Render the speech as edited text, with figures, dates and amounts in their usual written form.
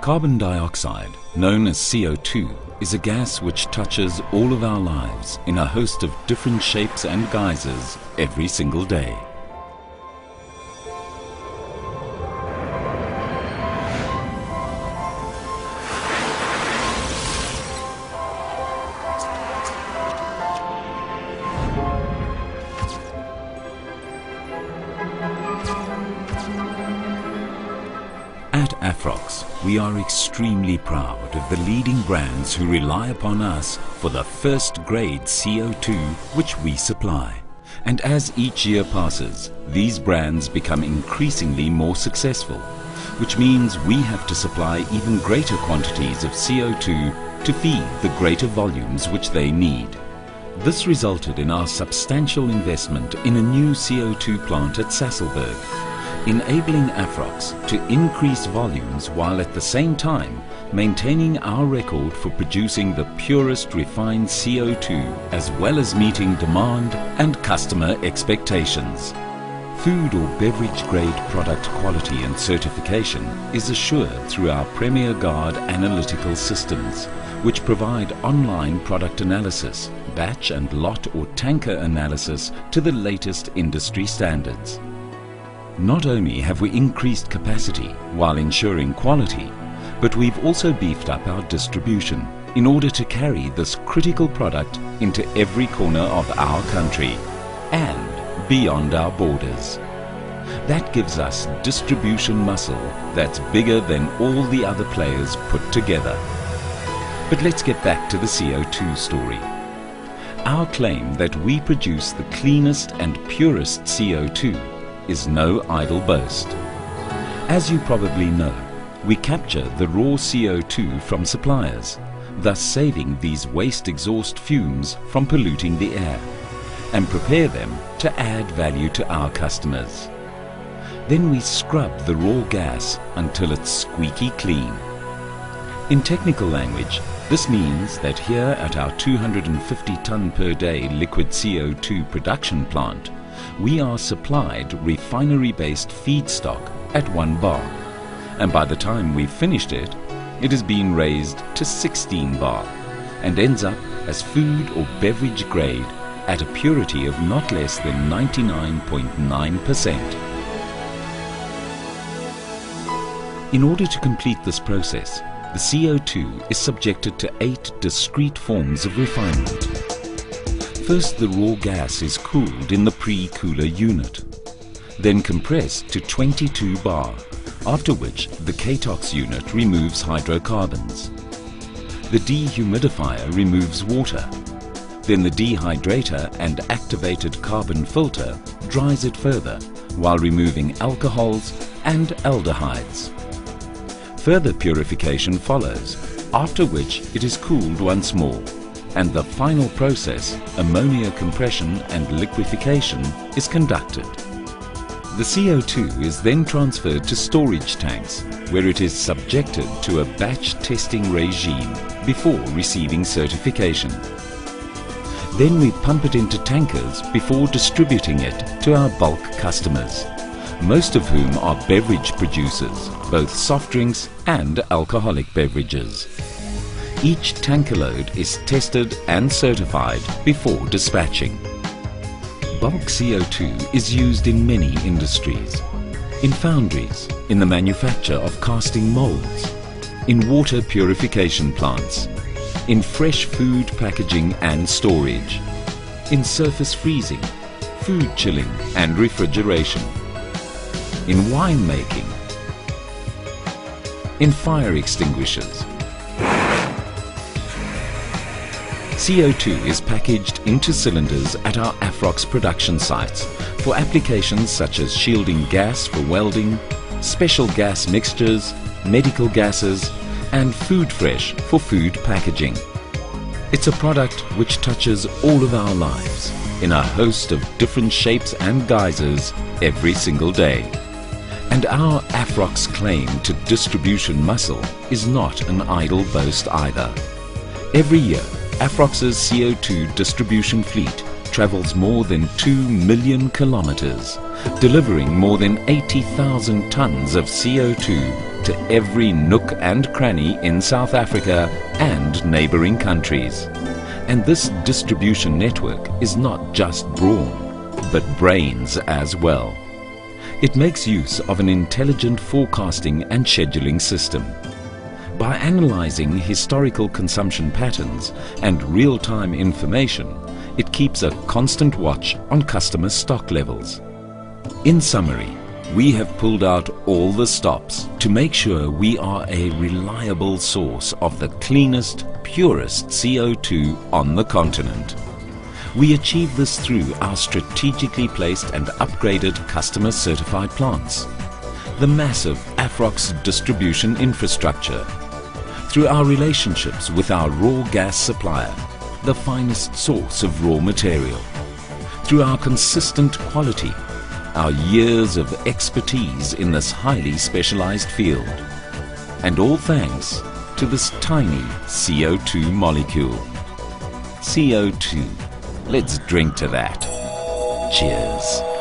Carbon dioxide, known as CO2, is a gas which touches all of our lives in a host of different shapes and guises every single day. At Afrox, we are extremely proud of the leading brands who rely upon us for the first grade CO2 which we supply. And as each year passes, these brands become increasingly more successful, which means we have to supply even greater quantities of CO2 to feed the greater volumes which they need. This resulted in our substantial investment in a new CO2 plant at Sasolburg, enabling Afrox to increase volumes while at the same time maintaining our record for producing the purest refined CO2 as well as meeting demand and customer expectations. Food or beverage grade product quality and certification is assured through our Premier Guard analytical systems, which provide online product analysis, batch and lot or tanker analysis to the latest industry standards. Not only have we increased capacity while ensuring quality, but we've also beefed up our distribution in order to carry this critical product into every corner of our country and beyond our borders. That gives us distribution muscle that's bigger than all the other players put together. But let's get back to the CO2 story. Our claim that we produce the cleanest and purest CO2 is no idle boast. As you probably know, we capture the raw CO2 from suppliers, thus saving these waste exhaust fumes from polluting the air, and prepare them to add value to our customers. Then we scrub the raw gas until it's squeaky clean. In technical language, this means that here at our 250 ton per day liquid CO2 production plant, we are supplied refinery-based feedstock at 1 bar, and by the time we've finished it, it has been raised to 16 bar and ends up as food or beverage grade at a purity of not less than 99.9%. In order to complete this process, the CO2 is subjected to 8 discrete forms of refinement. First, the raw gas is cooled in the pre-cooler unit, then compressed to 22 bar, after which the Katox unit removes hydrocarbons. The dehumidifier removes water. Then the dehydrator and activated carbon filter dries it further while removing alcohols and aldehydes. Further purification follows, after which it is cooled once more, and the final process, ammonia compression and liquefaction, is conducted. The CO2 is then transferred to storage tanks, where it is subjected to a batch testing regime before receiving certification. Then we pump it into tankers before distributing it to our bulk customers, most of whom are beverage producers, both soft drinks and alcoholic beverages. Each tanker load is tested and certified before dispatching. Bulk CO2 is used in many industries. In foundries, in the manufacture of casting molds, in water purification plants, in fresh food packaging and storage, in surface freezing, food chilling and refrigeration, in wine making, in fire extinguishers. CO2 is packaged into cylinders at our Afrox production sites for applications such as shielding gas for welding, special gas mixtures, medical gases, and food fresh for food packaging. It's a product which touches all of our lives in a host of different shapes and guises every single day. And our Afrox claim to distribution muscle is not an idle boast either. Every year, Afrox's CO2 distribution fleet travels more than 2 million kilometers, delivering more than 80,000 tons of CO2 to every nook and cranny in South Africa and neighboring countries. And this distribution network is not just brawn, but brains as well. It makes use of an intelligent forecasting and scheduling system. By analyzing historical consumption patterns and real-time information, it keeps a constant watch on customer stock levels. In summary, we have pulled out all the stops to make sure we are a reliable source of the cleanest, purest CO2 on the continent. We achieve this through our strategically placed and upgraded customer certified plants, the massive Afrox distribution infrastructure, through our relationships with our raw gas supplier, the finest source of raw material, through our consistent quality, our years of expertise in this highly specialized field, and all thanks to this tiny CO2 molecule. CO2. Let's drink to that. Cheers.